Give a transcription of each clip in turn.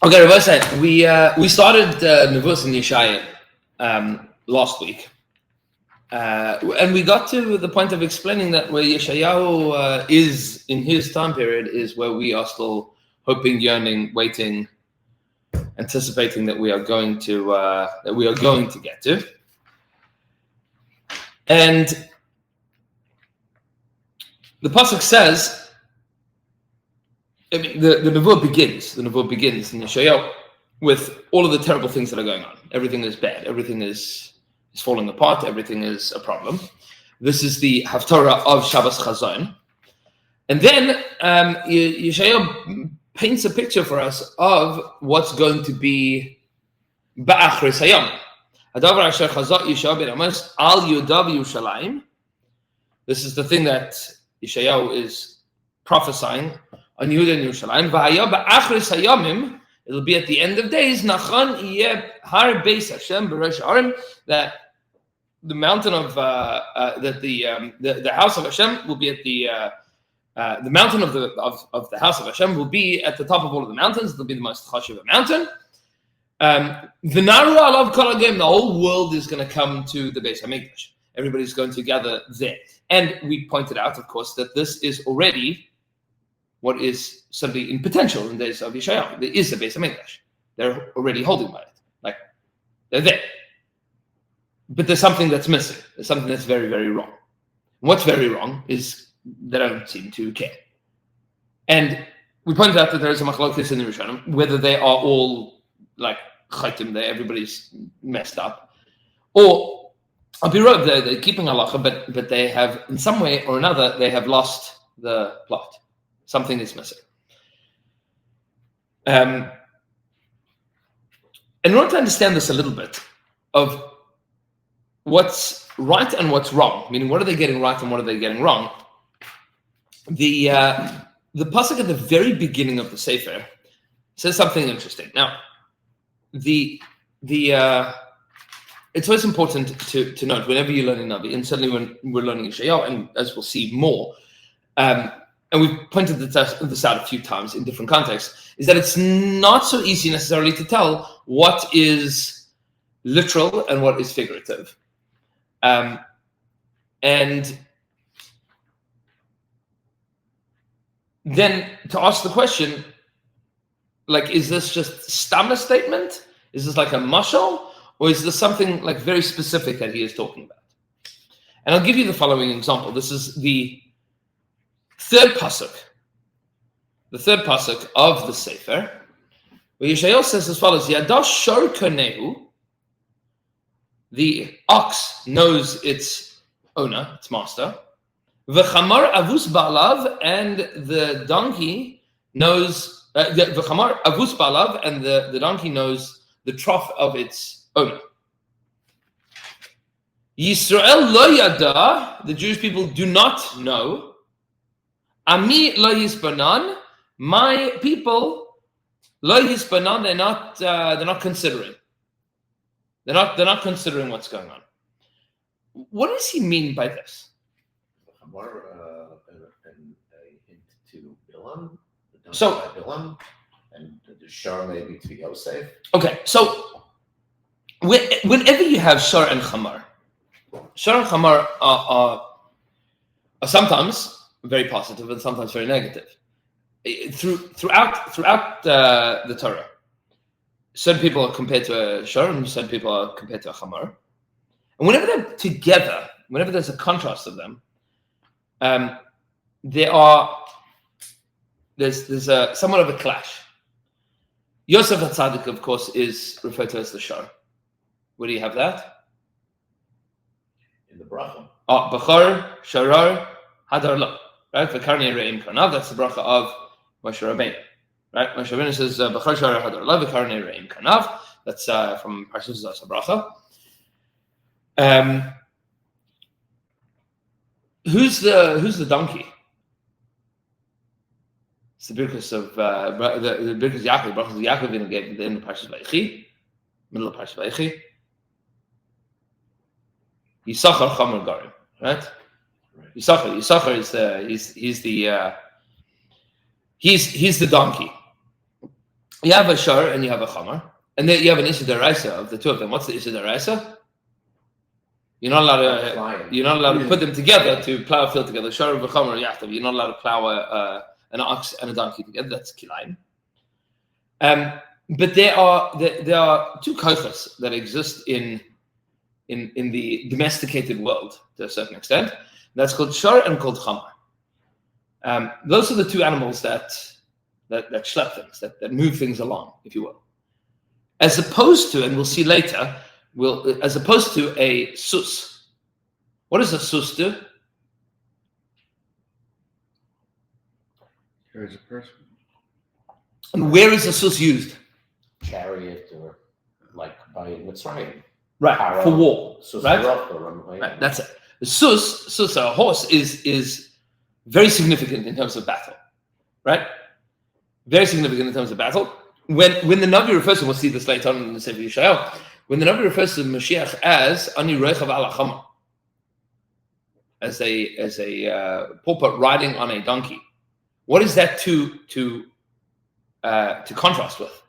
Okay, Rabbi said we started Nevuos in Yeshayahu last week, and we got to the point of explaining that where Yeshayahu is in his time period is where we are still hoping, yearning, waiting, anticipating that we are going to get to, and the pasuk says. I mean, the Nevuah begins in Yeshayahu with all of the terrible things that are going on. Everything is bad. Everything is falling apart. Everything is a problem. This is the Haftarah of Shabbos Chazon. And then Yeshayahu paints a picture for us of what's going to be Ba'achris Hayom. Hadavar asher chazot Yeshayahu ben Amos al Yudav Yerushalayim. This is the thing that Yeshayahu is prophesying on Yehuda and Yerushalayim. V'haya ba'achris hayamim, it'll be at the end of days. Nachon yeh har Beis Hashem b'rosh Arim, that the mountain of the house of Hashem will be at the mountain of the house of Hashem will be at the top of all of the mountains. It'll be the most chashuv mountain. V'naru alav kol hagayim, the whole world is going to come to the Beis HaMikdash. Everybody's going to gather there, and we pointed out, of course, that this is already what is suddenly in potential in the days of Yeshayahu. There is a Beis HaMikdash. They're already holding by it. Like, they're there. But there's something that's missing. There's something that's very, very wrong. And what's very wrong is they don't seem to care. And we pointed out that there is a machlokes in the Rishonim, whether they are all like chaitim there, everybody's messed up, or I'll be right, they're keeping halacha, but they have, in some way or another, they have lost the plot. Something is missing. In order to understand this a little bit of what's right and what's wrong, meaning what are they getting right and what are they getting wrong, the pasuk at the very beginning of the Sefer says something interesting. Now, it's always important to note whenever you learn a Navi, and certainly when we're learning Yeshayahu, and as we'll see more, and we've pointed this out a few times in different contexts, is that it's not so easy necessarily to tell what is literal and what is figurative. And then to ask the question, like, is this just stammer statement? Is this like a mashal? Or is this something like very specific that he is talking about? And I'll give you the following example. This is the third pasuk of the Sefer, where Yeshayahu says as follows: Yadash shor konehu, the ox knows its owner, its master. V'chamar avus ba'alav, and the donkey knows. V'chamar avus ba'alav, and the donkey knows the trough of its owner. Yisrael lo yada, the Jewish people do not know. Ami lo yisbanan, my people lo yisbanan, they're not considering. They're not considering what's going on. What does he mean by this? More a hint to Bilam, So Bilam, and the shor maybe to Yosef. Okay, so whenever you have shor and chamar are sometimes very positive and sometimes very negative. Throughout the Torah, certain people are compared to a shor and certain people are compared to a chamar. And whenever they're together, whenever there's a contrast of them, there's a somewhat of a clash. Yosef HaTzadik, of course, is referred to as the shor. Where do you have that? In the bracha. Bechor, Sharar, Hadar Lo. Right? V'karnei re'im karnav. That's the bracha of Moshe Rabbeinu. Right? Moshe Rabbeinu says, Bechor, Sharar, Hadar Lo, V'karnei re'im karnav. That's from Parshas Zos bracha. Who's the donkey? It's the birkus of the birkus Yaakov. Brachas Yaakov in the end of Parshas Vayechi, middle of Parshas Vayechi. Yisachar Chamar Garim, right? Yisachar is he's the donkey. You have a shor and you have a chamar, and then you have an issue deraisa of the two of them. What's the issue deraisa? You're not allowed to put them together to plow a field together. Shor and chamar, you're not allowed to plow an ox and a donkey together. That's kilaim. But there are two kochas that exist in the domesticated world to a certain extent. That's called shor and called chamar. Those are the two animals that schlep things, that move things along, if you will. As opposed to, and we'll see later, as opposed to a sus. What does a sus do? Carries a person. And where is a sus used? Chariot or like by Mitzrayim. Right, for war. Right? Right. That's it. The sus, a horse, is very significant in terms of battle. Right? Very significant in terms of battle. When the Navi refers to, we'll see this later on in the Sefer Yeshayahu, when the Navi refers to Mashiach as Ani Rechav ala Chama, as a pauper riding on a donkey, what is that to contrast with,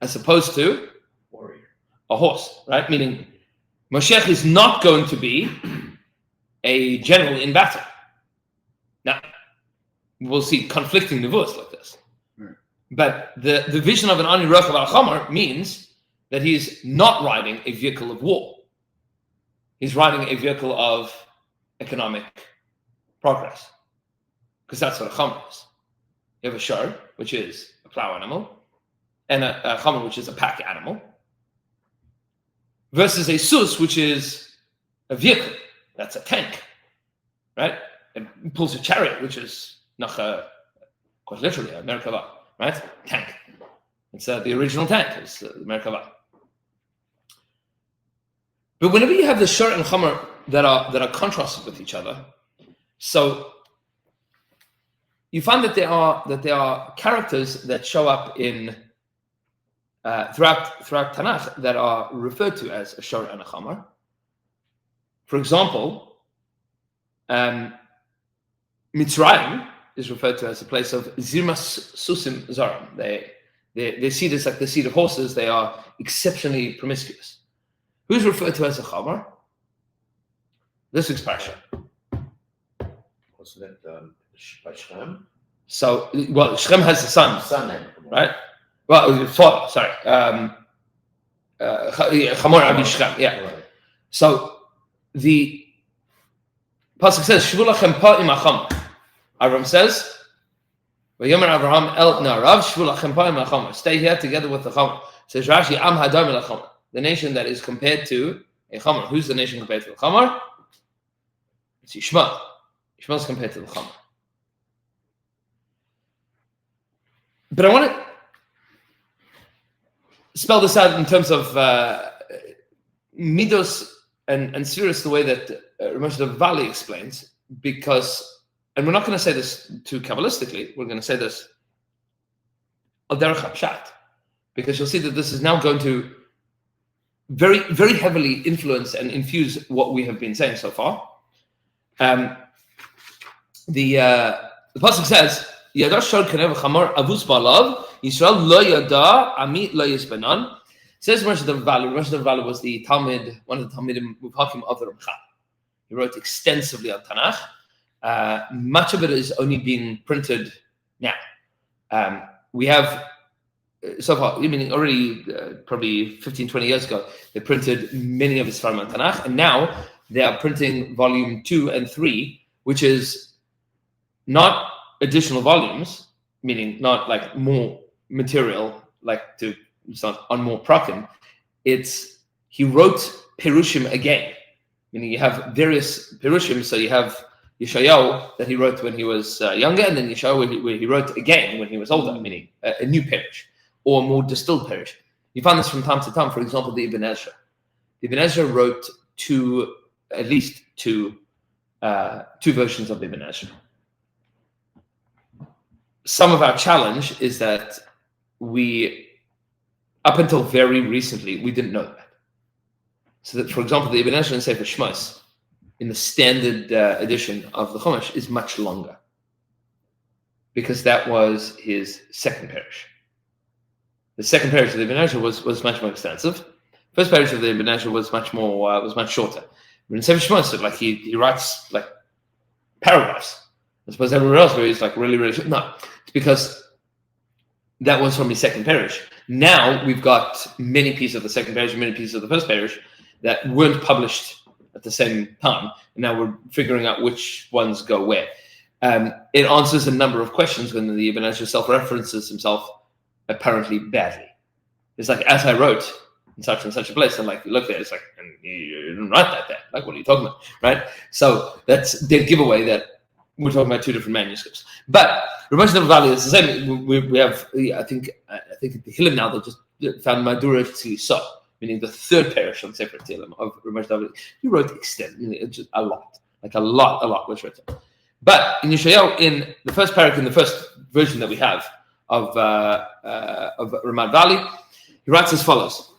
as opposed to warrior, a horse, right? Meaning Mashiach is not going to be a general in battle. Now we'll see conflicting nevuos like this. But the vision of an Ani Rechav al Chamar means that he's not riding a vehicle of war. He's riding a vehicle of economic progress. Because that's what a Chamar is. You have a shor, which is a plow animal, and a Chamar, which is a pack animal, versus a sus, which is a vehicle. That's a tank, right? It pulls a chariot, which is quite literally a Merkava. Right? Tank. It's the original tank. It's the Merkava. But whenever you have the shor and chamar that are contrasted with each other, so you find that there are characters that show up in throughout Tanakh that are referred to as a shor and a chamar. For example, Mitzrayim is referred to as a place of zirmas susim zarim. They see this like the seed of horses. They are exceptionally promiscuous. Who's referred to as a chamar? This week's parsha. Wasn't it by Shem? So, well, Shem has a son. Right? Well, father. Sorry. Chamor Abi Shem. Yeah. Right. So the pasuk says, "Shvu lachem pa'im hachamar." Avram says, "Vayomer Avraham el narav shvu lachem pa'im hachamar." Stay here together with the chamar. Says Rashi, "Am hadam el chamar." The nation that is compared to a chamar. Who's the nation compared to the chamar? It's Yishmael. Yishmael is compared to the chamar. But I want to spell this out in terms of midos and spheres, the way that Ramesh Valley explains, because. And we're not going to say this too Kabbalistically. We're going to say this al derech hapshat, because you'll see that this is now going to very, very heavily influence and infuse what we have been saying so far. The pasuk says, "Yada shor kanev chamor avus balav Yisrael lo yada ami lo yisbanan." Says Ramesh Valley. Ramesh Valley was the Talmud, one of the Talmidim Mubhakim of the Ramchal. He wrote extensively on Tanakh. Much of it is only being printed now. We have, so far, I mean, already probably 15, 20 years ago, they printed many of his Sfarim on Tanakh, and now they are printing volume 2 and 3, which is not additional volumes, meaning not like more material, like to, it's not on more prakim. It's, he wrote Perushim again, meaning you have various Perushim, so you have Yeshayahu that he wrote when he was younger, and then Yeshayahu where he wrote again when he was older, meaning a new parish or a more distilled parish. You find this from time to time. For example, the Ibn Ezra. The Ibn Ezra wrote at least two versions of the Ibn Ezra. Some of our challenge is that we, up until very recently, we didn't know that. So that, for example, the Ibn Ezra in Sefer Shmos, in the standard edition of the Chumash, is much longer, because that was his second parish. The second parish of the Ibn Ezra was much more extensive. First parish of the Ibn Ezra was much shorter. But in Sefer Shmos, like he writes like paragraphs. I suppose everywhere else where he's like really, really short. No, it's because that was from his second parish. Now we've got many pieces of the second parish, many pieces of the first parish that weren't published at the same time. And now we're figuring out which ones go where. It answers a number of questions when the Ibn Ezra self-references himself apparently badly. It's like, as I wrote in such and such a place, and like you look there, it's like, and you didn't write that there. Like, what are you talking about, right? So that's their giveaway that we're talking about two different manuscripts. But Ramesh Valley is the same. We have, I think at the Hillim now they just found Madura Tzisa, meaning the third parish on Sefer Tehillim of Ramesh Valley. He wrote extensively, just a lot was written. But in Yeshayahu, in the first parak, in the first version that we have of Ramat Valley, he writes as follows.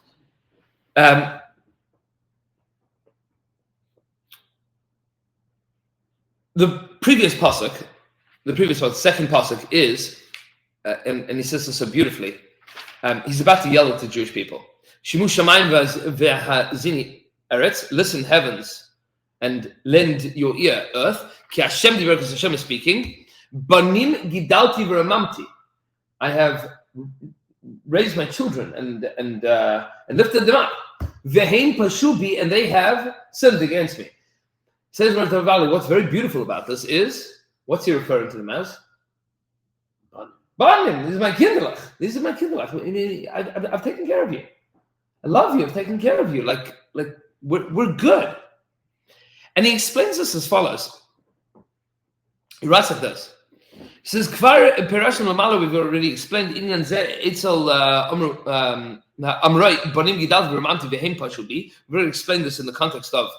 The previous pasuk, second pasuk is, and he says this so beautifully. He's about to yell at the Jewish people. Shimu shamayim ve'hazini eretz. Listen, heavens, and lend your ear, earth. Ki Hashem divrei, because Hashem is speaking. Banim gidalti v'ramamti. I have raised my children and lifted them up. Ve'hein pashubi, and they have sinned against me. Says Rav Valley, what's very beautiful about this is, what's he referring to them as? Banim. These are my kinderlach. I mean, I've taken care of you. I love you. I've taken care of you. Like we're good. And he explains this as follows. He writes like this. He says, Kvar Perashim Lamala, we've already explained, Inyan Zeh, Itzel Amroi, Banim Gidal, Vermanti Vehem Pashubi. We've already explained this in the context of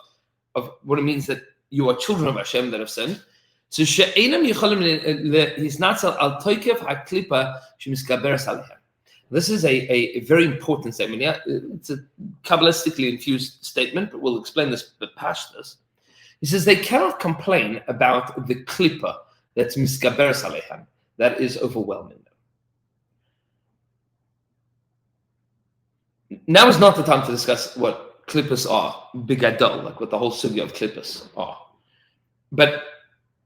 what it means that you are children of Hashem that have sinned. So she'enam yicholim lehisnatzel al toikev haklipa shemiskaberes alehem. This is a very important statement. Yeah, it's a kabbalistically infused statement, but we'll explain this but past this. He says they cannot complain about the klipa that's miskaberes alehem, that is overwhelming them. Now is not the time to discuss what klippas are, bigadol, like what the whole sugya of klippas are. But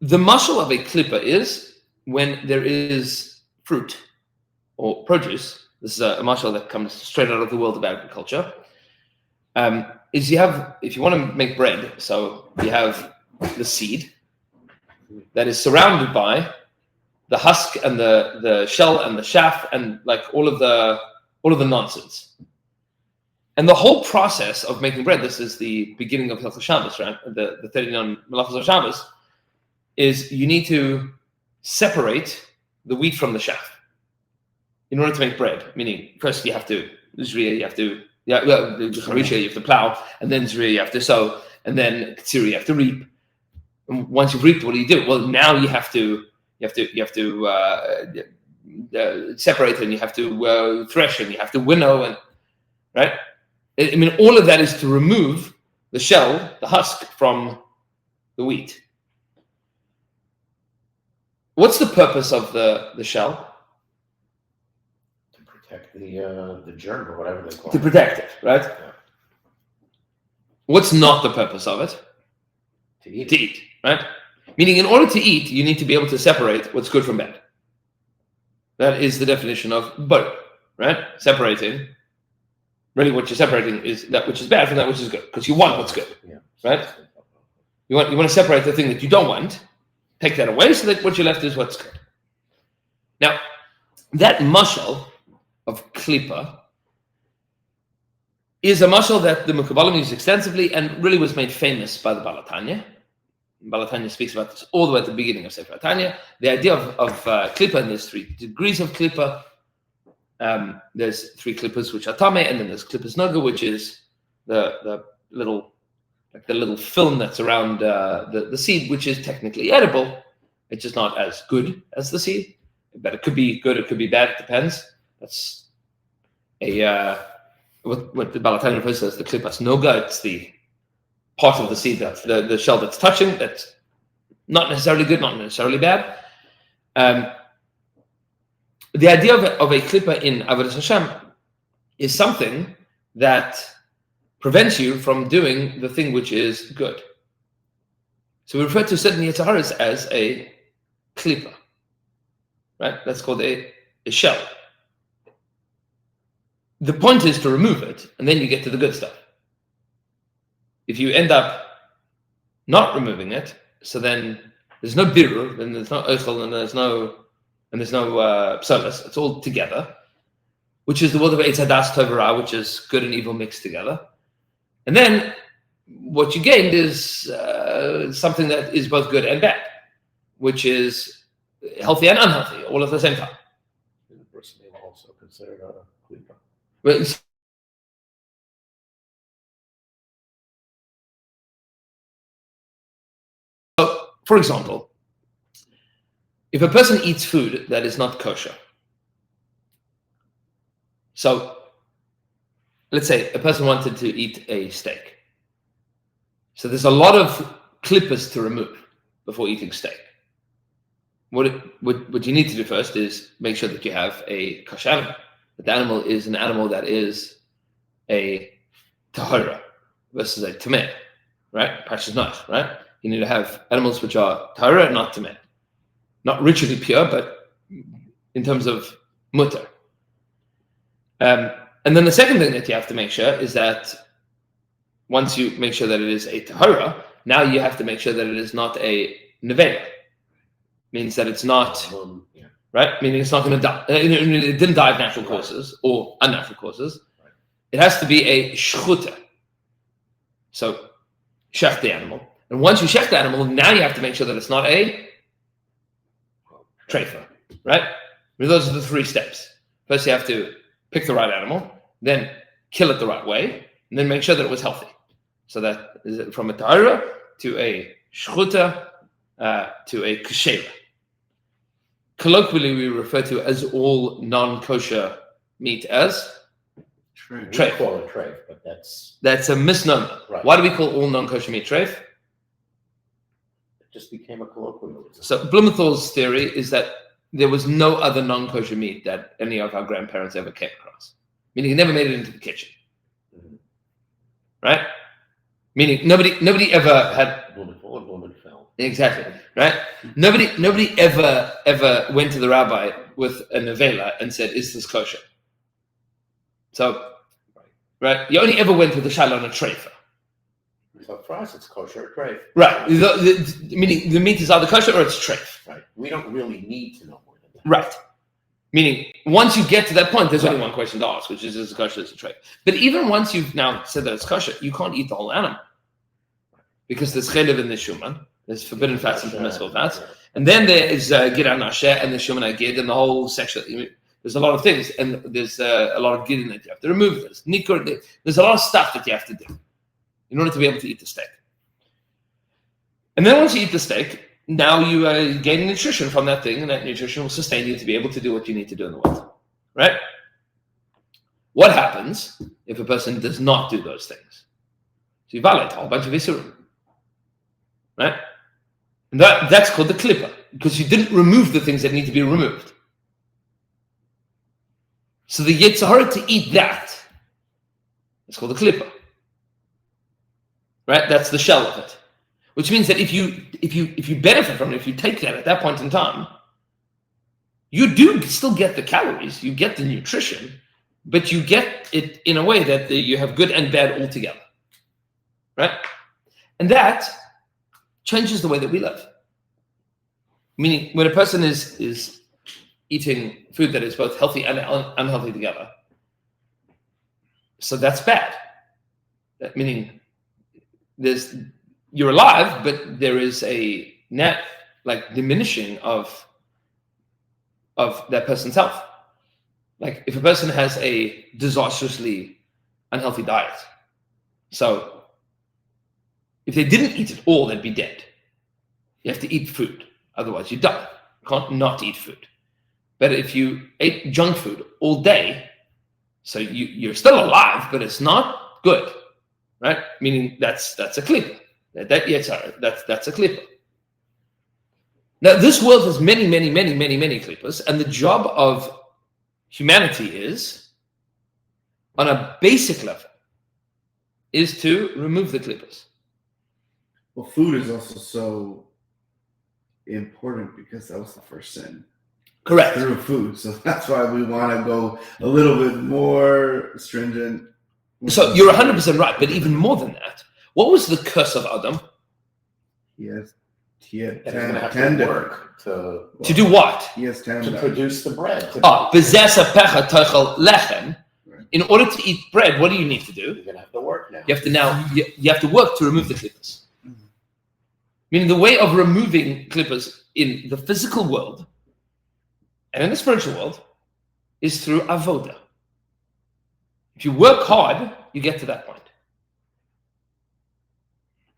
the mashal of a klippa is when there is fruit or produce. This is a mashal that comes straight out of the world of agriculture. Is you have, if you want to make bread, so you have the seed that is surrounded by the husk and the shell and the chaff and like all of the nonsense. And the whole process of making bread, this is the beginning of Hilchos Shabbos, right? The 39 Malachos of Shabbos, is you need to separate the wheat from the chaff in order to make bread. Meaning, first you have to plow, and then Zriya you have to sow, and then Katsiri you have to reap. And once you've reaped, what do? Well, now you have to separate, and you have to thresh, and you have to winnow, and right. I mean, all of that is to remove the shell, the husk, from the wheat. What's the purpose of the shell? To protect the germ or whatever they call it. To protect it, right? Yeah. What's not the purpose of it? To eat. To eat, right? Meaning, in order to eat, you need to be able to separate what's good from bad. That is the definition of bar, right? Separating. Really, what you're separating is that which is bad from that which is good, because you want what's good, right? You want to separate the thing that you don't want, take that away, so that what you're left is what's good. Now, that mashal of klipa is a mashal that the Mekubalim used extensively and really was made famous by the Balatanya. Balatanya speaks about this all the way at the beginning of Sefer Tanya. The idea of klipa, and there's 3 degrees of klipa. There's 3 klippas which are tameh, and then there's klippas noga, which is the little film that's around the seed, which is technically edible. It's just not as good as the seed, but it could be good, it could be bad. It depends. That's what the Balatanya refers to as the klippas noga. It's the part of the seed that's the shell that's touching. That's not necessarily good, not necessarily bad. the idea of a klippa in Avodas Hashem is something that prevents you from doing the thing which is good. So we refer to certain Yetzer Haras as a klippa, right? That's called a shell. The point is to remove it, and then you get to the good stuff. If you end up not removing it, so then there's no birur, then there's no ochel, and there's no psolos. It's all together, which is the word of Eitz Hadas Tov Ra, which is good and evil mixed together. And then what you gained is something that is both good and bad, which is healthy and unhealthy, all at the same time. And the person may also consider it a klippa. Well, so, for example, if a person eats food that is not kosher, so let's say a person wanted to eat a steak. So there's a lot of klippas to remove before eating steak. What you need to do first is make sure that you have a kosher animal. That the animal is an animal that is a tahora versus a tameh, right? Pashas Noach, right? You need to have animals which are tahora, not tameh. Not ritually pure, but in terms of mutter. And then the second thing that you have to make sure is that once you make sure that it is a tahora, now you have to make sure that it is not a nevela. Means that it's not, right? Meaning it's not going to die. It didn't die of natural causes or unnatural causes. Right. It has to be a shchuta. So, shech the animal. And once you shech the animal, now you have to make sure that it's not a treifa, right? I mean, those are the three steps. First, you have to pick the right animal, then kill it the right way, and then make sure that it was healthy. So that is from a tahara to a shchuta to a kashera. Colloquially, we refer to as all non-kosher meat as treif. We call it treif, but that's a misnomer. Right. Why do we call all non-kosher meat treif? It just became a colloquialism. So Blumenthal's theory is that there was no other non-kosher meat that any of our grandparents ever came across. Meaning it never made it into the kitchen. Mm-hmm. Right? Meaning nobody ever had Blumenthal and Blumenfeld. exactly, right? Nobody ever went to the rabbi with a nevela and said, "Is this kosher?" So, right? You only ever went with a shalom on a treifa. So for us, it's kosher treif. Right. Meaning the meat is either kosher or it's treif. Right. We don't really need to know more than that. Right. Meaning, once you get to that point, there's only one question to ask, which is it kosher, is it treif? But even once you've now said that it's kosher, you can't eat the whole animal. Because there's chelev in the shuman, there's forbidden fats and permissible fats. And then there is Giran Asher and the Shuman Agid and the whole section. There's a lot of things. And there's a lot of Gidin that you have to remove. There's Nikur. There's a lot of stuff that you have to do in order to be able to eat the steak. And then once you eat the steak, now you gain nutrition from that thing, and that nutrition will sustain you to be able to do what you need to do in the world. Right? What happens if a person does not do those things? So you violate a whole bunch of Isurim. Right? And that's called the klippa, because you didn't remove the things that need to be removed. So the Yetzer Hara to eat that, it's called the klippa. Right? That's the shell of it. Which means that if you benefit from it, if you take that at that point in time, you do still get the calories, you get the nutrition, but you get it in a way that you have good and bad all together. Right? And that changes the way that we live. Meaning, when a person is eating food that is both healthy and unhealthy together, so that's bad. That meaning, you're alive, but there is a net diminishing of that person's health. Like if a person has a disastrously unhealthy diet, so if they didn't eat it all, they'd be dead. You have to eat food, otherwise you die. You can't not eat food. But if you ate junk food all day, so you're still alive, but it's not good, right? Meaning that's a klippa. That's a klippa. Now, this world has many klippas, and the job of humanity is, on a basic level, is to remove the clippers. Well, food is also so important because that was the first sin. Correct. Through food. So that's why we want to go a little bit more stringent. So you're 100% right, but even more than that, what was the curse of Adam? He had And he's going to have 10 to work to To do what? He has 10 to produce the bread. In order to eat bread, what do you need to do? You're going to have to work now. You have to work to remove the clippers. Meaning the way of removing clippers in the physical world and in the spiritual world is through avoda. If you work hard, you get to that point.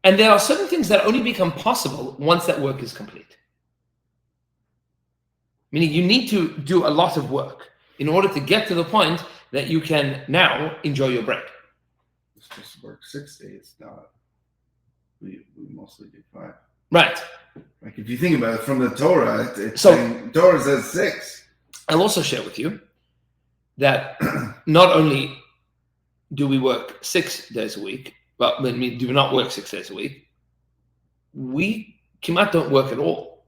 And there are certain things that only become possible once that work is complete. Meaning you need to do a lot of work in order to get to the point that you can now enjoy your bread. It's supposed to work 6 days, not. We mostly do 5. Right. Like if you think about it from the Torah, So Torah says 6. I'll also share with you that not only do we work 6 days a week, but when we do not work 6 days a week, we don't work at all.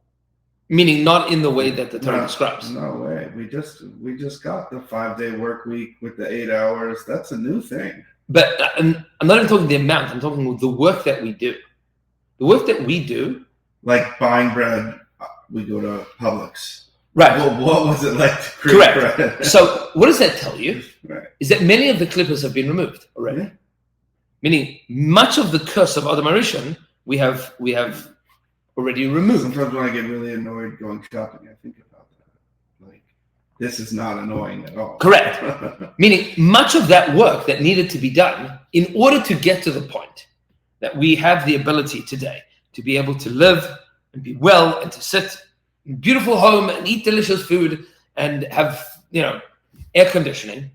Meaning not in the way that the Torah describes. No way. We just got the 5-day work week with the 8 hours. That's a new thing. But I'm not even talking the amount. I'm talking the work that we do. The work that we do. Like buying bread, we go to Publix. Right. Well, what was it like to create bread? So what does that tell you? Right. Is that many of the clippers have been removed already. Yeah. Meaning much of the curse of Adam HaRishon we have already removed. Sometimes when I get really annoyed going shopping, I think about that. Like, this is not annoying at all. Correct. Meaning much of that work that needed to be done in order to get to the point that we have the ability today to be able to live and be well and to sit in a beautiful home and eat delicious food and have, air conditioning.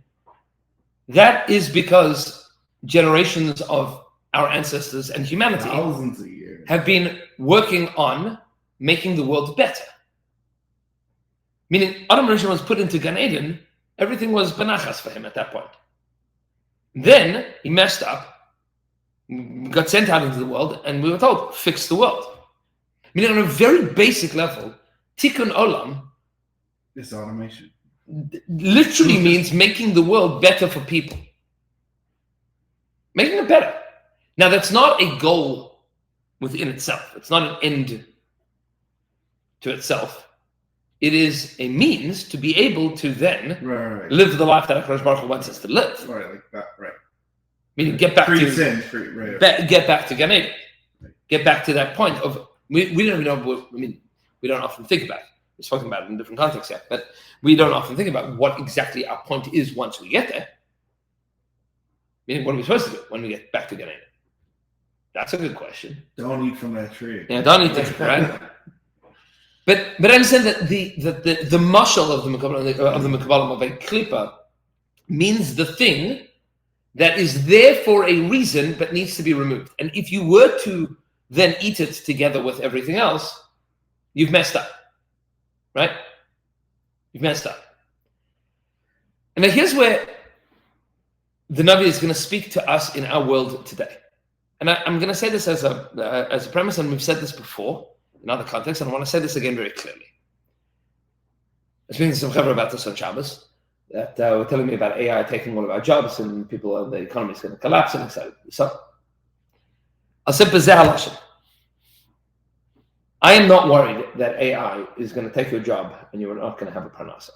That is because generations of our ancestors and humanity thousands of years have been working on making the world better. Meaning Adam HaRishon was put into Gan Eden, everything was benachas for him at that point. Then he messed up, got sent out into the world, and we were told, fix the world. Meaning on a very basic level, tikkun olam is automation. Literally means making the world better for people. Making it better. Now that's not a goal within itself. It's not an end to itself. It is a means to be able to then live the life that HaKadosh Baruch Hu wants us to live. Right, like that, right. Meaning get back Pre-sin, get back to Gan Eden. Get back to that point of we don't even know we don't often think about it. We're talking about it in different contexts here, but we don't often think about what exactly our point is once we get there. Meaning, what are we supposed to do when we get back to Gan Eden? That's a good question. Don't eat from that tree. Yeah, don't eat it, right? But I understand that the mashal of the Mekabalim of a klippa means the thing that is there for a reason but needs to be removed. And if you were to then eat it together with everything else, you've messed up. Right? You've messed up. And now here's where the Navi is going to speak to us in our world today. And I'm going to say this as a premise, and we've said this before in other contexts, and I want to say this again very clearly. I was speaking to some chaver about this on Shabbos, that were telling me about AI taking all of our jobs, and the economy is going to collapse, and etc. So, I'll say b'zeh halashon. I am not worried that AI is going to take your job and you are not going to have a parnasa.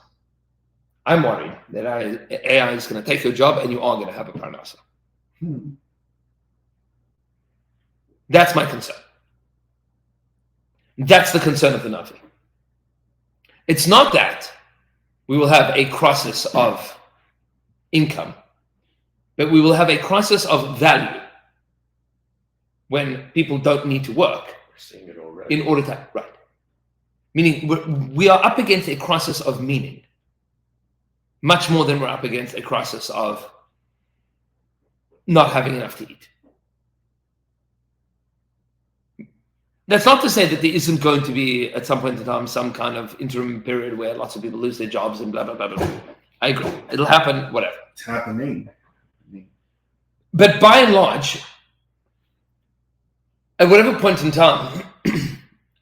I'm worried that AI is going to take your job and you are going to have a parnasa. That's my concern. That's the concern of the Navi. It's not that we will have a crisis of income, but we will have a crisis of value when people don't need to work. We're seeing it already. In order to, right. Meaning we are up against a crisis of meaning, much more than we're up against a crisis of not having enough to eat. That's not to say that there isn't going to be, at some point in time, some kind of interim period where lots of people lose their jobs and blah, blah, blah, blah. I agree. It'll happen, whatever. It's happening. But by and large, at whatever point in time,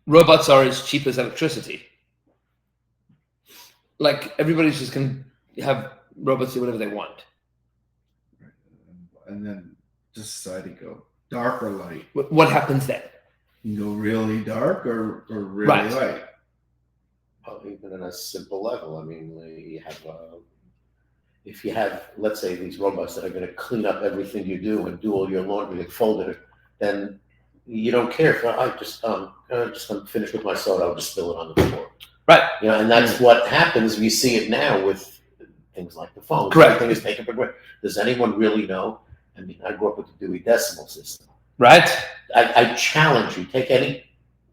robots are as cheap as electricity. Like, everybody's just going to have robots do whatever they want. And then does society go dark or light? What happens then? You go really dark or really Right. light? Well, even on a simple level, I mean, you have, if you have, let's say, these robots that are going to clean up everything you do and do all your laundry and fold it, then you don't care if I'm finished with my soda, I'll just spill it on the floor. Right. You know, and that's what happens. We see it now with things like the phone. Correct. Everything is taken for granted. Does anyone really know? I mean, I grew up with the Dewey Decimal System. Right? I challenge you, take any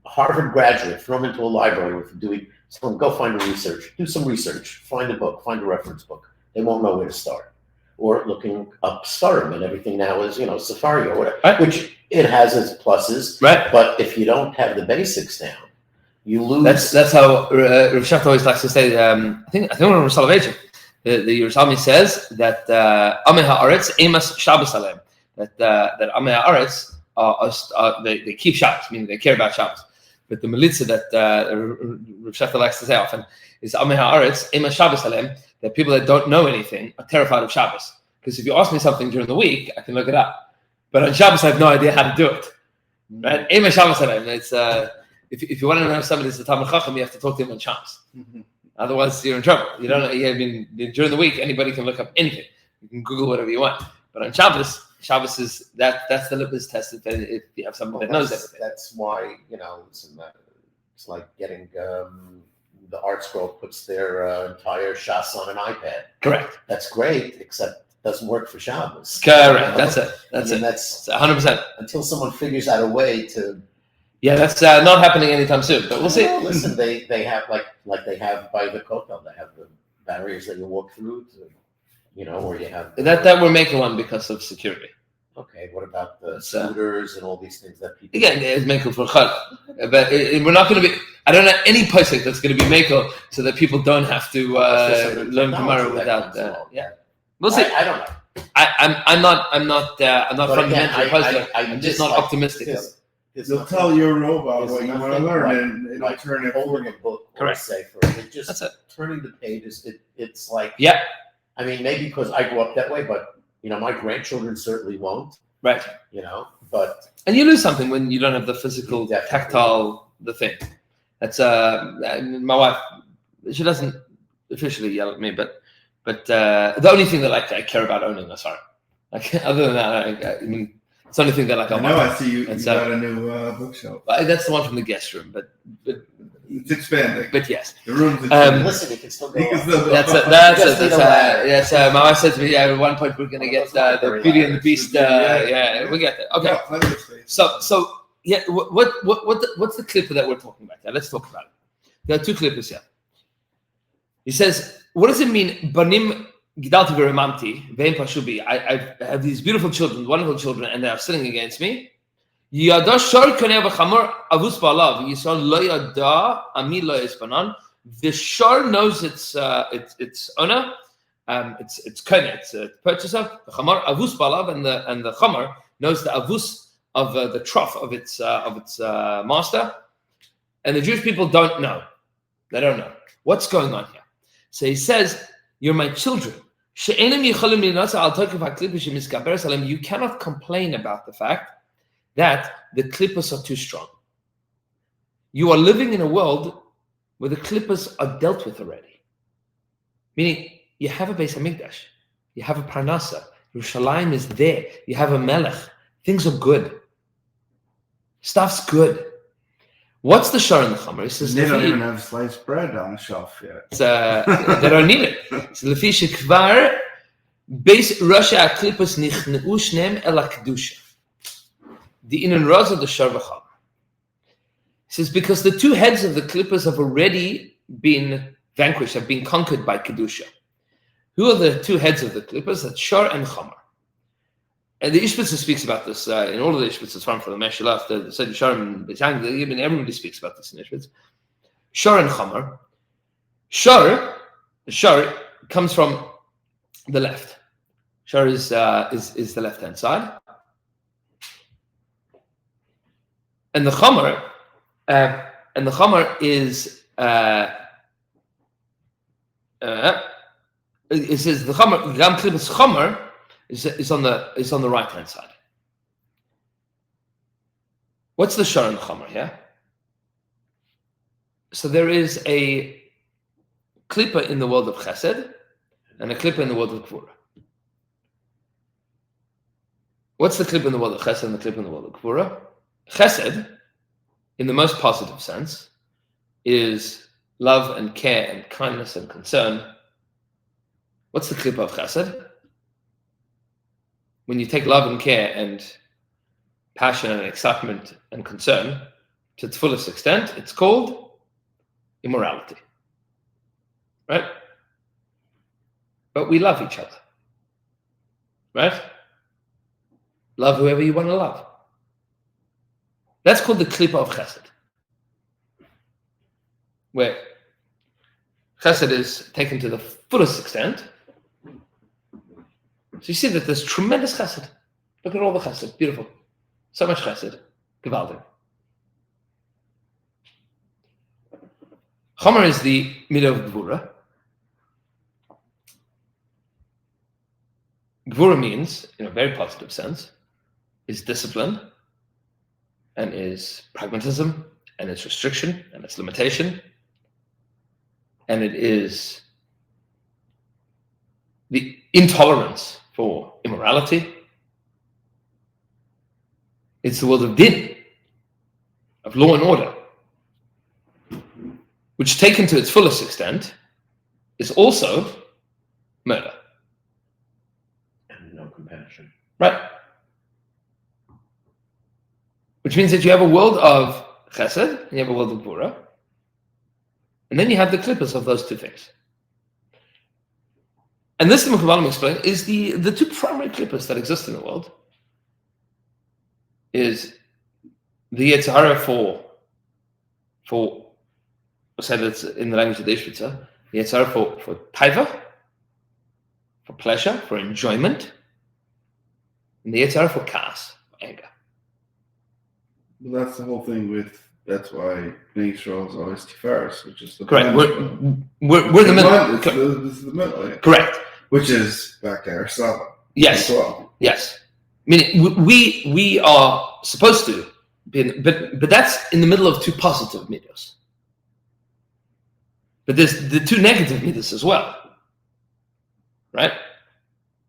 Harvard graduate, throw them into a library with Dewey, tell them, go find a research, do some research, find a book, find a reference book. They won't know where to start. Or looking up Stardom, and everything now is, Safari or whatever, Right. which it has its pluses. Right. But if you don't have the basics down, you lose. That's how Rav Shach always likes to say. I think we're on Soloveitchik. The Yerushalmi says that Amei Haaretz Emas Shabbos Alem. That Amei Haaretz they keep Shabbos, meaning they care about Shabbos. But the Melitza that Rav Shach likes to say often is Amei Haaretz Emas Shabbos Alem. That people that don't know anything are terrified of Shabbos. Because if you ask me something during the week, I can look it up. But on Shabbos, I have no idea how to do it. Right? Emas Shabbos Alem. It's if you want to know somebody that's a Talmid Chacham, you have to talk to him on Shabbos. Otherwise, you're in trouble. You don't know. I mean, during the week, anybody can look up anything. You can Google whatever you want. But on Shabbos is that's the litmus test. If you have someone that knows everything. That's why it's like getting the Art Scroll puts their entire Shas on an iPad. Correct. That's great, except it doesn't work for Shabbos. Correct. That's it. That's it. That's 100%. until someone figures out a way to. Yeah, that's not happening anytime soon. But we'll see. Well, listen, they have like they have by the Kotel, they have the barriers that you walk through to, or you have That we're making one because of security. Okay, what about the scooters and all these things that people? Again, it's makel for chal, but we're not going to be. I don't know any pasuk that's going to be makel so that people don't have to learn Gemara without. Yeah, we'll see. I don't know. I'm not fundamentally positive. I'm just not optimistic. They'll tell your robot what you want to learn, and it'll turn it holding a book or a safer. That's it. Turning the pages. It's like I mean, maybe because I grew up that way, but my grandchildren certainly won't. Right. But and you lose something when you don't have the physical, tactile, the thing. That's my wife. She doesn't officially yell at me, but the only thing that I care about owning is her. Like other than that, I mean. It's the only thing that I know. I see you got a new bookshelf. That's the one from the guest room, but it's expanding. But yes, the room's expanding. Listen, you can still go. That's it. My wife said to me, at one point we're going to get the Beauty and the Beast. We get there. Okay. So yeah, what's the clip that we're talking about? Yeah, let's talk about it. There are two clips here. He says, "What does it mean, banim?" I have these beautiful children, wonderful children, and they are sinning against me. The shor knows its owner, its kone, its purchaser. The chamar avus balav, and the chamar knows the avus of the trough of its master. And the Jewish people don't know. They don't know what's going on here. So he says, "You're my children. You cannot complain about the fact that the klippas are too strong. You are living in a world where the klippas are dealt with already. Meaning, you have a Beis HaMikdash, you have a Parnasa, Yerushalayim is there, you have a Melech, things are good. Stuff's good. What's the shor in the chamer? He says they don't even have sliced bread on the shelf yet. They don't need it. So lefi shekvar beis Russia klippos nichneu shneim el kedusha. The inen roz of the shor v'chamer. He says because the two heads of the klippas have already been vanquished, have been conquered by kedusha. Who are the two heads of the klippas? That's shor and chamer. And the Ishbitzer speaks about this in all of the Ishbitzers from the Meshalach, the Seder Sharm, even everybody speaks about this in Ishbitz. Shor and Chomer. Shor comes from the left. Shar is the left-hand side. And the Chomer is it says the Chomer, Gam Klipas Chomer is on the right-hand side. What's the Shar in the Chomer here? So there is a Klippa in the world of Chesed and a Klippa in the world of Gvura. What's the Klippa in the world of Chesed and the Klippa in the world of Gvura? Chesed, in the most positive sense, is love and care and kindness and concern. What's the Klippa of Chesed? When you take love and care and passion and excitement and concern to its fullest extent, it's called immorality. Right? But we love each other. Right? Love whoever you want to love. That's called the Klippa of Chesed. Where Chesed is taken to the fullest extent. So you see that there's tremendous Chesed. Look at all the Chesed. Beautiful. So much Chesed. Gewaldig. Chomer is the middle of Gvura. Gvura means, in a very positive sense, is discipline, and is pragmatism, and it's restriction, and it's limitation, and it is the intolerance for immorality. It's the world of din, of law and order, which taken to its fullest extent is also murder. And no compassion. Right. Which means that you have a world of chesed, and you have a world of gvura, and then you have the klippas of those two things. And this, the Mekubalim explain, is the two primary klippas that exist in the world. Is the Yetzer Hara for say that's in the language of the Ishbitzer, the Yetzer Hara for taiva, for pleasure, for enjoyment, and the Yetzer Hara for kas, for anger. Well, that's the whole thing that's why Bnei Yisrael is always Tiferes, which is the correct. blend. We're in the middle. This is the middle. Yeah. Correct. Which is back to Aristotle. Yes. As well. Yes. Meaning we are supposed to be, but that's in the middle of two positive midos. But there's the two negative midos as well, right?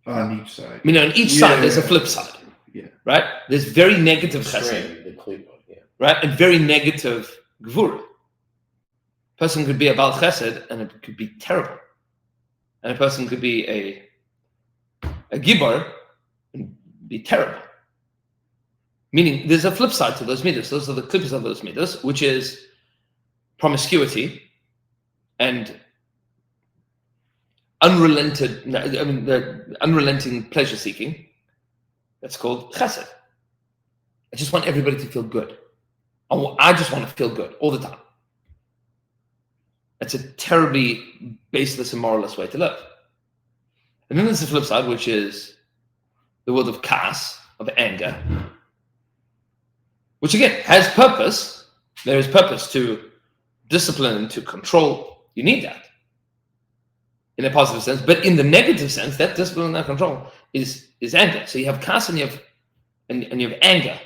On each side. On each side there's a flip side. Yeah. Right? There's very negative chesed, The Klippa, yeah. right? And very negative gvura. Person could be a bal chesed and it could be terrible. And a person could be a gibor and be terrible. Meaning there's a flip side to those midos. Those are the clippers of those midos, which is promiscuity and the unrelenting pleasure seeking. That's called chesed. I just want everybody to feel good. I just want to feel good all the time. That's a terribly baseless and moralist way to live. And then there's the flip side, which is the world of kas, of anger, which again has purpose. There is purpose to discipline and to control. You need that in a positive sense, but in the negative sense, that discipline and that control is anger. So you have kas and you have anger.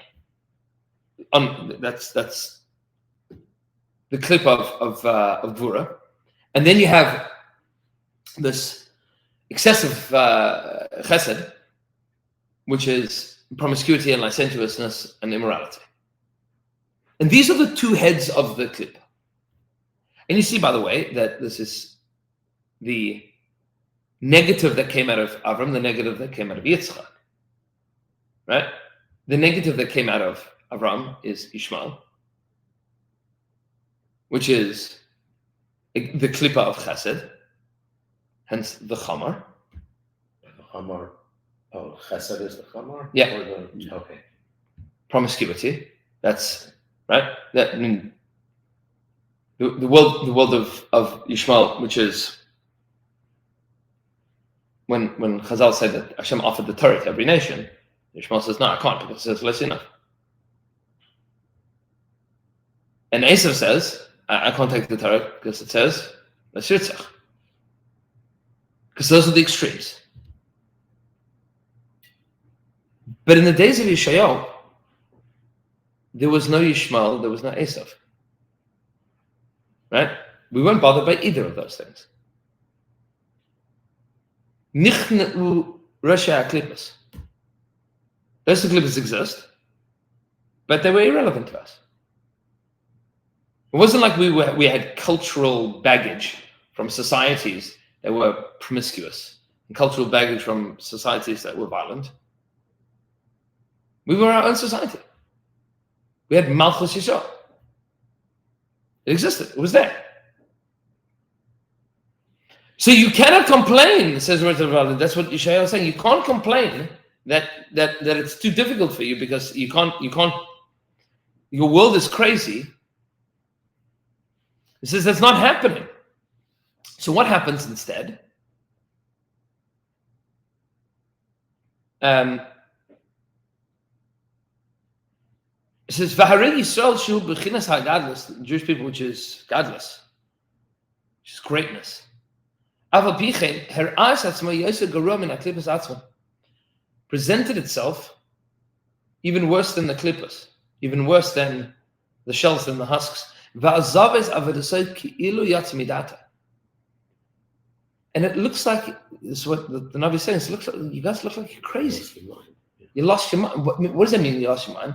That's the clip of gvura, and then you have this excessive chesed, which is promiscuity and licentiousness and immorality. And these are the two heads of the clip. And you see, by the way, that this is the negative that came out of Avram, the negative that came out of Yitzchak. Right? The negative that came out of Avram is Ishmael, which is the klippa of chesed, hence the chamar. The chamar. Oh, chesed is the chamar? Yeah. Okay. Promiscuity. That's right. That the world of Ishmael, which is when Chazal said that Hashem offered the Torah to every nation, Yishmael says, no, I can't, because it says less enough. And Esav says, I can't take the Torah because it says less Yitzchak. Because those are the extremes. But in the days of Yeshayahu, there was no Yishmael, there was no Esav. Right? We weren't bothered by either of those things. Nichnu Rasha Klippas. Those Klippas exist, but they were irrelevant to us. It wasn't like we had cultural baggage from societies that were promiscuous, and cultural baggage from societies that were violent. We were our own society. We had Malchus Yisrael. It existed. It was there. So you cannot complain, says Rav. That's what Yeshayahu is saying. You can't complain that it's too difficult for you because you can't. Your world is crazy. He says that's not happening. So what happens instead? It says V'harei Yisrael shu b'chinas ha'gadlus, the Jewish people, which is godless, which is greatness. Aval pichein her'as atzma yoseh garua min ha'klippas atzma, presented itself even worse than the klippas, even worse than the shells and the husks. Va'azavez avedasoi ki'ilu yatz midata. And it looks like, this is what the Navi is saying, it looks like, you guys look like you're crazy. You lost your mind. What does that mean, you lost your mind?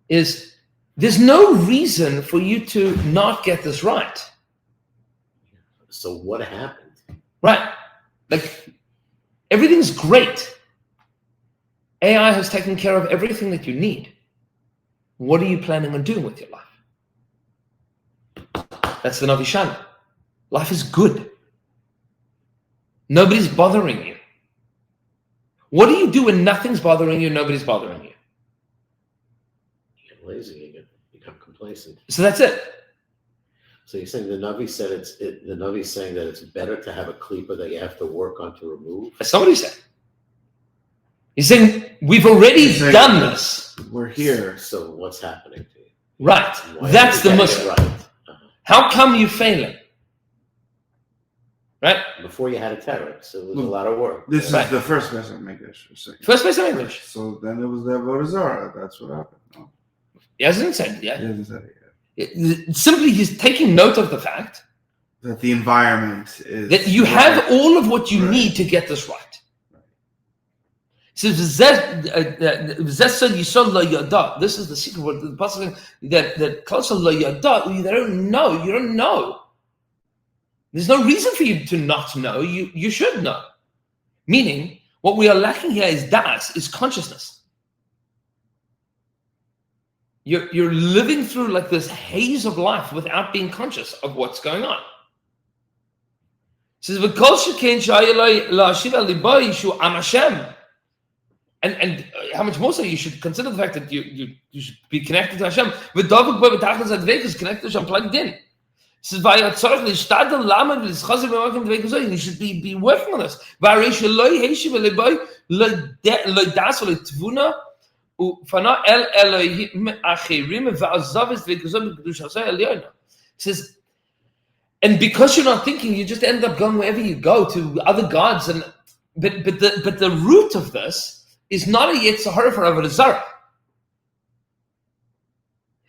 Is there's no reason for you to not get this right. So what happened? Right. Like, everything's great. AI has taken care of everything that you need. What are you planning on doing with your life? That's the Navi Shana. Life is good. Nobody's bothering you. What do you do when nothing's bothering you, nobody's bothering you? You get lazy, you become complacent. So that's it. So you're saying the Navi said the Navi's saying that it's better to have a klipa that you have to work on to remove? That's not what he said. He's saying we've already done this. We're here. So what's happening to you? Right. Why That's the did you get Muslim. it right? How come you're failing? Right? Before you had a terror, so it was a lot of work. This Right. is the first Beis HaMikdash. First Beis HaMikdash. So then it was the Avodah Zarah. That's what happened. No, He hasn't said it yet. he hasn't said it yet. Simply, he's taking note of the fact That the environment is that you have all of what you Right. need to get this right. So this is the secret word. The passage that closer lo yada, you don't know. You don't know. There's no reason for you to not know. You should know. Meaning, what we are lacking here is das, is consciousness. You're living through like this haze of life without being conscious of what's going on. It says, and how much more so you should consider the fact that you should be connected to Hashem. Connected to Hashem, plugged in. It says, you should be working on this. It says, and because you're not thinking, you just end up going wherever you go to other gods. But the root of this is not a Yetzirah for Avodah Zarah.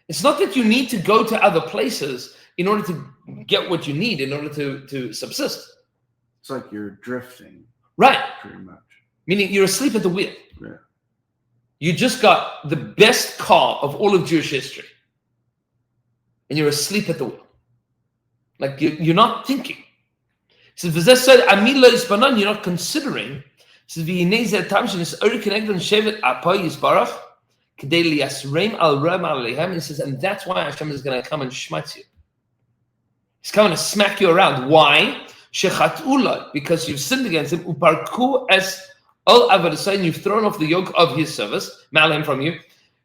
It's not that you need to go to other places in order to get what you need, in order to subsist. It's like you're drifting. Right. Pretty much. Meaning you're asleep at the wheel. Yeah. You just got the best car of all of Jewish history. And you're asleep at the wheel. Like you're not thinking. So you're not considering. So it says, and that's why Hashem is going to come and schmatz you. He's coming to smack you around. Why? Because you've sinned against him. You've thrown off the yoke of his service, malim from you. He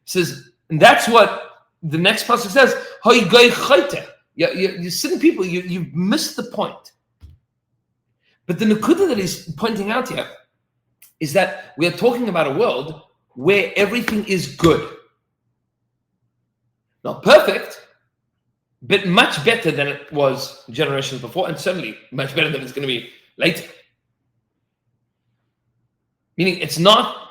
says, and that's what the next passage says. You sin people. You've missed the point. But the Nakuda that he's pointing out here is that we are talking about a world where everything is good. Not perfect, but much better than it was generations before, and certainly much better than it's going to be later. Meaning it's not,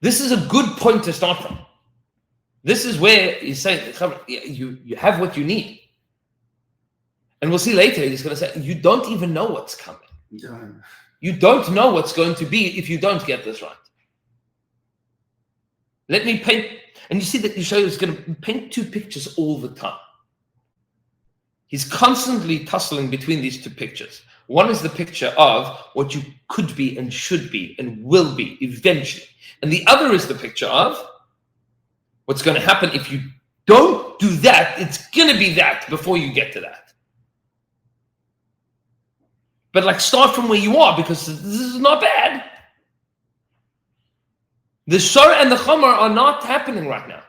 this is a good point to start from. This is where he's saying, you have what you need. And we'll see later, he's going to say, you don't even know what's coming. You don't know what's going to be if you don't get this right. Let me paint, and you see that Yeshayahu is going to paint two pictures all the time. He's constantly tussling between these two pictures. One is the picture of what you could be and should be and will be eventually. And the other is the picture of what's going to happen if you don't do that. It's going to be that before you get to that. But like start from where you are, because this is not bad. The shor and the chomer are not happening right now.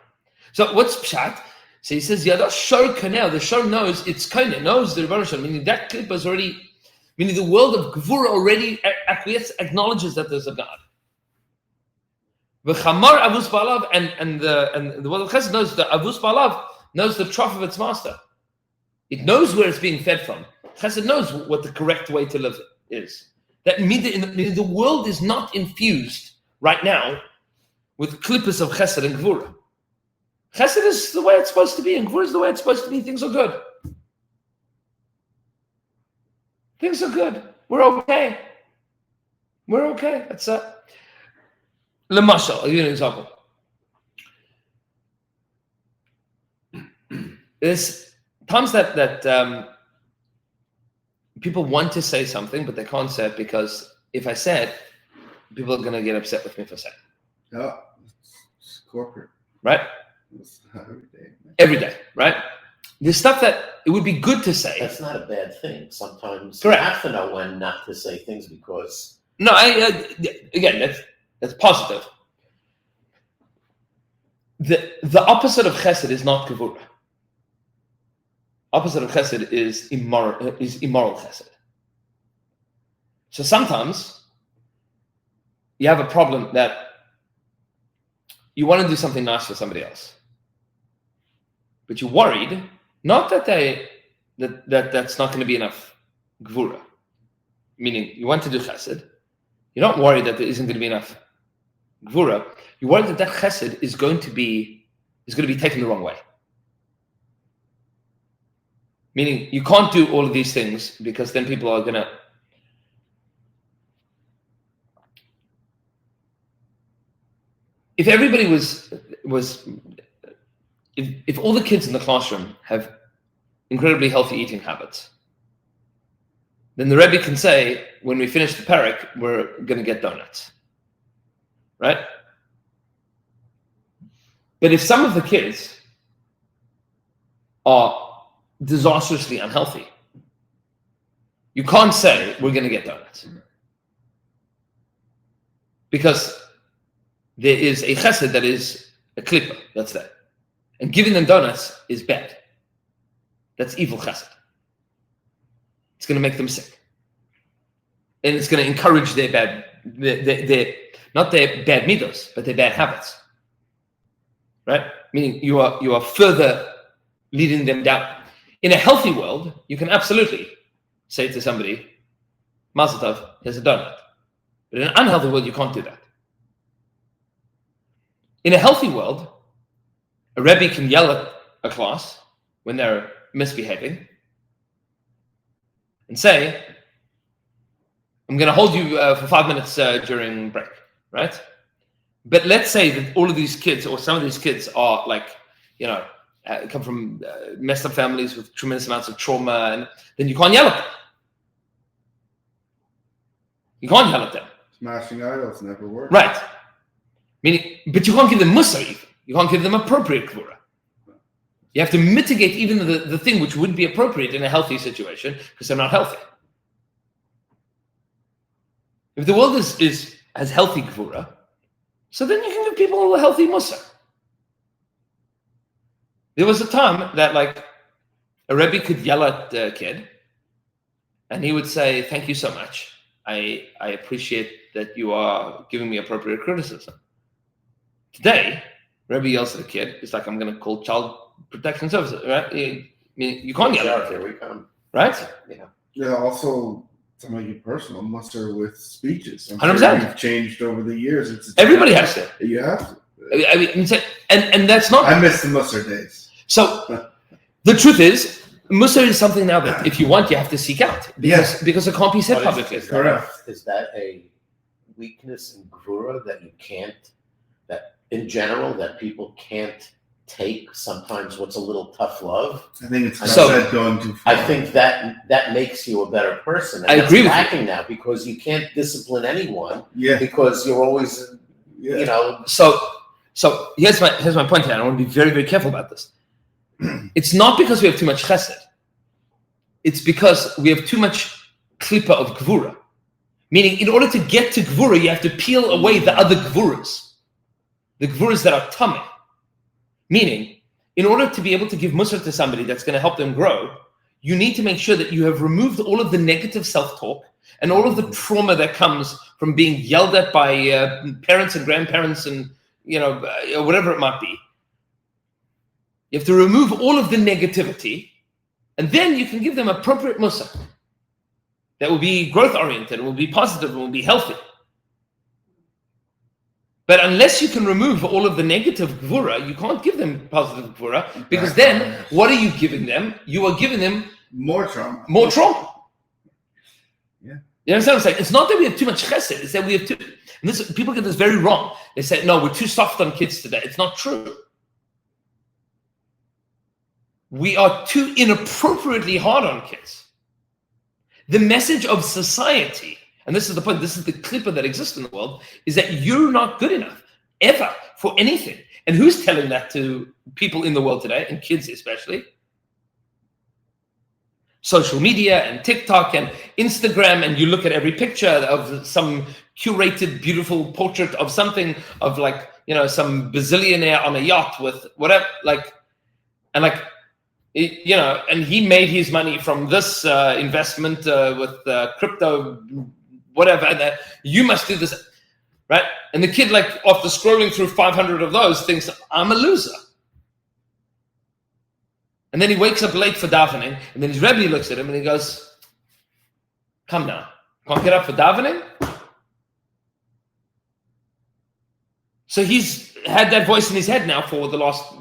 So what's pshat? So he says, Yada shor kanel. The shor knows it's kind of knows the Rebbe Shalom, meaning that clip is already, meaning the world of Gvura already acknowledges that there's a God. The chamar avus balav and the world of Chesed knows that avus balav knows the trough of its master. It knows where it's being fed from. Chesed knows what the correct way to live is. That the world is not infused right now with klippas of Chesed and Gvura. Chesed is the way it's supposed to be, and Gvura is the way it's supposed to be. Things are good. Things are good. We're okay. We're okay. That's Lemashal, I'll give you an example. There's times that people want to say something, but they can't say it because if I say it, people are going to get upset with me for saying it. Oh, it's corporate. Right? It's every day. Every day, right? There's stuff that it would be good to say. That's not a bad thing. Sometimes Correct. you have to know when not to say things because... No, again, that's positive. The opposite of chesed is not kavura. Opposite of chesed is immoral chesed. So sometimes you have a problem that you want to do something nice for somebody else, but you're worried not that that's not going to be enough gvura. Meaning you want to do chesed, you're not worried that there isn't going to be enough gvura. You're worried that chesed is going to be taken the wrong way. Meaning you can't do all of these things because then people are going to. If everybody if all the kids in the classroom have incredibly healthy eating habits, then the Rebbe can say, when we finish the Perek, we're going to get donuts. Right? But if some of the kids are disastrously unhealthy, you can't say, we're going to get donuts. Because there is a chesed that is a klippa that's there. And giving them donuts is bad. That's evil chesed. It's going to make them sick. And it's going to encourage their not their bad midos, but their bad habits. Right? Meaning you are further leading them down. In a healthy world, you can absolutely say to somebody, Mazel tov, here's a donut. But in an unhealthy world, you can't do that. In a healthy world, a Rebbe can yell at a class when they're misbehaving and say, I'm going to hold you for 5 minutes during break, right? But let's say that all of these kids, or some of these kids are like, come from messed up families with tremendous amounts of trauma, and then you can't yell at them. You can't yell at them. Smashing idols never work. Right. Meaning, but you can't give them mussar even. You can't give them appropriate kvura. You have to mitigate even the thing which would be appropriate in a healthy situation because they're not healthy. If the world has healthy kvura, so then you can give people a healthy mussar. There was a time that like a Rebbe could yell at a kid And he would say, thank you so much. I appreciate that you are giving me appropriate criticism. Today, Rebbe yells at a kid. It's like, I'm going to call child protection services, right? You can't yell at Here we come. right? Yeah. Yeah, also to make it personal, Musser with speeches. 100%. You've changed over the years. Everybody has to. You have to. I mean, and that's not. I miss the Musser days. So the truth is, Musar is something now that if you want, you have to seek out. Because it can't be said publicly. Is that a weakness in Gvura that you can't, that in general, that people can't take sometimes what's a little tough love? I think it's going too far. I think that makes you a better person. And I agree with lacking now because you can't discipline anyone. Yeah. Because you're always, you know. So here's my point here. I want to be very, very careful about this. It's not because we have too much chesed. It's because we have too much klipa of gvura. Meaning, in order to get to gvura, you have to peel away the other gvuras. The gvuras that are tameh. Meaning, in order to be able to give musar to somebody that's going to help them grow, you need to make sure that you have removed all of the negative self-talk and all of the trauma that comes from being yelled at by parents and grandparents and, whatever it might be. You have to remove all of the negativity, and then you can give them appropriate musar that will be growth-oriented, will be positive, will be healthy. But unless you can remove all of the negative gvura, you can't give them positive gvura, because then what are you giving them? You are giving them more trauma. More trauma. Yeah. You understand what I'm saying? It's not that we have too much chesed, it's that we have too... And people get this very wrong. They say, no, we're too soft on kids today. It's not true. We are too inappropriately hard on kids. The message of society, and this is the point, this is the klipa that exists in the world, is that you're not good enough, ever, for anything. And who's telling that to people in the world today, and kids especially? Social media and TikTok and Instagram, and you look at every picture of some curated, beautiful portrait of something, of some bazillionaire on a yacht with whatever, and he made his money from this investment with crypto, whatever. And you must do this, right? And the kid, after scrolling through 500 of those, thinks, I'm a loser. And then he wakes up late for davening, and then his Rebbe looks at him and he goes, come now, can't get up for davening? So he's had that voice in his head now for the last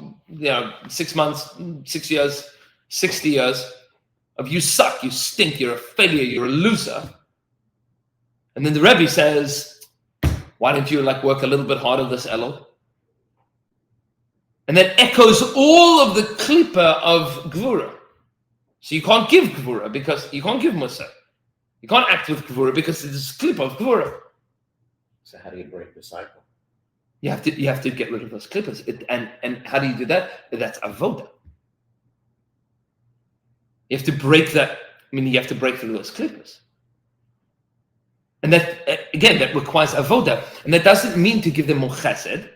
6 months, 6 years, 60 years of you suck, you stink, you're a failure, you're a loser. And then the Rebbe says, why don't you work a little bit harder this Elul? And that echoes all of the klipa of gvura. So you can't give gvura because you can't give musa. You can't act with gvura because it is klipa of gvura. So how do you break the cycle? You have to get rid of those klipas. And how do you do that? That's avoda. You have to break that. You have to break through those klipas. And that, again, that requires avoda. And that doesn't mean to give them more chesed.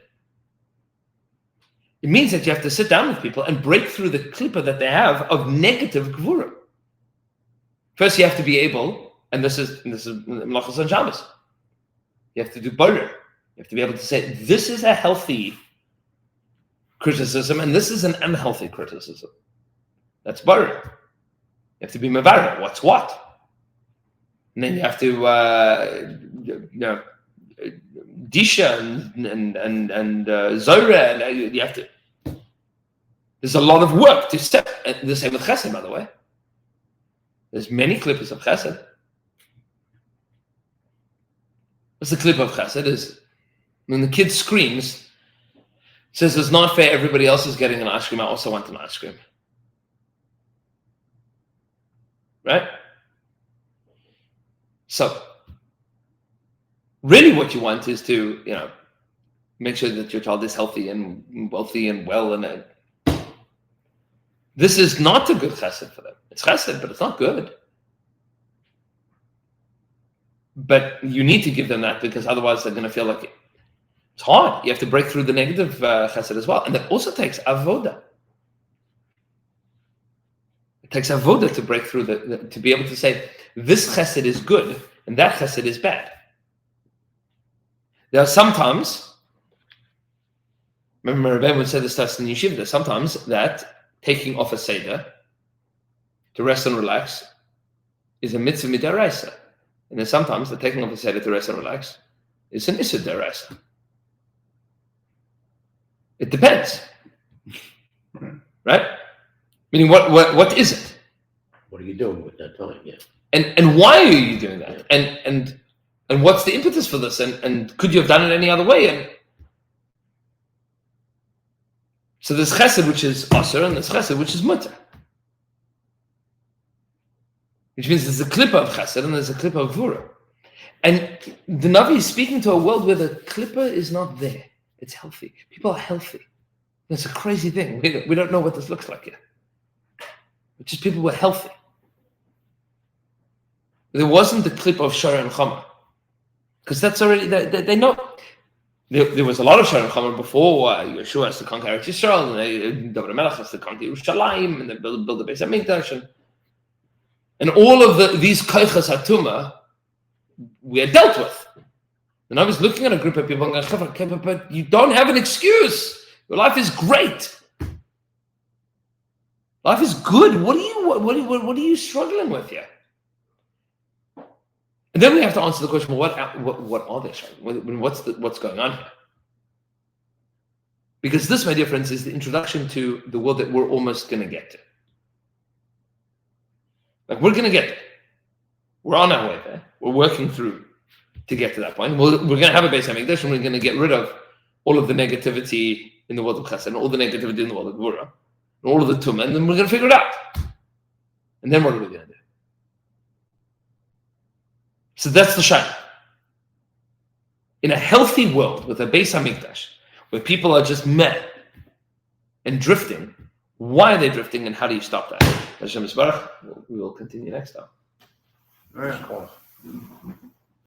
It means that you have to sit down with people and break through the klipa that they have of negative gvura. First, you have to be able, and this is Melachos on Shabbos. You have to do borer. You have to be able to say, this is a healthy criticism, and this is an unhealthy criticism. That's borer. You have to be mevarer. What's what? And then you have to, disha and zora, and you have to. There's a lot of work to step. And the same with chesed, by the way. There's many clippers of chesed. What's the clip of chesed? Is when the kid screams, says it's not fair, everybody else is getting an ice cream, I also want an ice cream. Right? So, really what you want is to, make sure that your child is healthy and wealthy and well, and this is not a good chesed for them. It's chesed, but it's not good. But you need to give them that because otherwise they're going to feel like it's hard. You have to break through the negative chesed as well. And that also takes avoda. It takes avoda to break through to be able to say, this chesed is good and that chesed is bad. There are sometimes, remember Rebbe would say this to us in yeshiva, there's sometimes that taking off a seder to rest and relax is a mitzvah midaraisa. And then sometimes the taking off a seder to rest and relax is an issur deraisa. It depends. Right? Meaning what is it? What are you doing with that time? Yeah. And why are you doing that? And what's the impetus for this? And could you have done it any other way? And so there's chesed which is asur and there's chesed which is mutter. Which means there's a klippa of chesed and there's a klippa of gvura. And the Navi is speaking to a world where the klippa is not there. It's healthy. People are healthy. It's a crazy thing. We don't know what this looks like yet. But just people were healthy. There wasn't the clip of Shara and Chama. Because that's already, they know. There was a lot of Shara and Chama before Yeshua has to conquer Eretz Yisrael, and David HaMelech has to conquer Yerushalayim, and they build the Beis HaMikdash. And all of these Koichas HaTumah we are dealt with. And I was looking at a group of people and going, okay, but you don't have an excuse. Your life is great. Life is good. What are you struggling with here? And then we have to answer the question: well, what are they struggling? What's going on here? Because this, my dear friends, is the introduction to the world that we're almost going to get to. Like we're going to get there. We're on our way there. We're working through to get to that point. We're going to have a Beis HaMikdash, and we're going to get rid of all of the negativity in the world of Chesed, and all the negativity in the world of Gvura, and all of the Tumah, and then we're going to figure it out. And then what are we going to do? So that's the shayla. In a healthy world with a Beis HaMikdash, where people are just meh and drifting, why are they drifting, and how do you stop that? Hashem Yisbarach. We will continue next time. All right.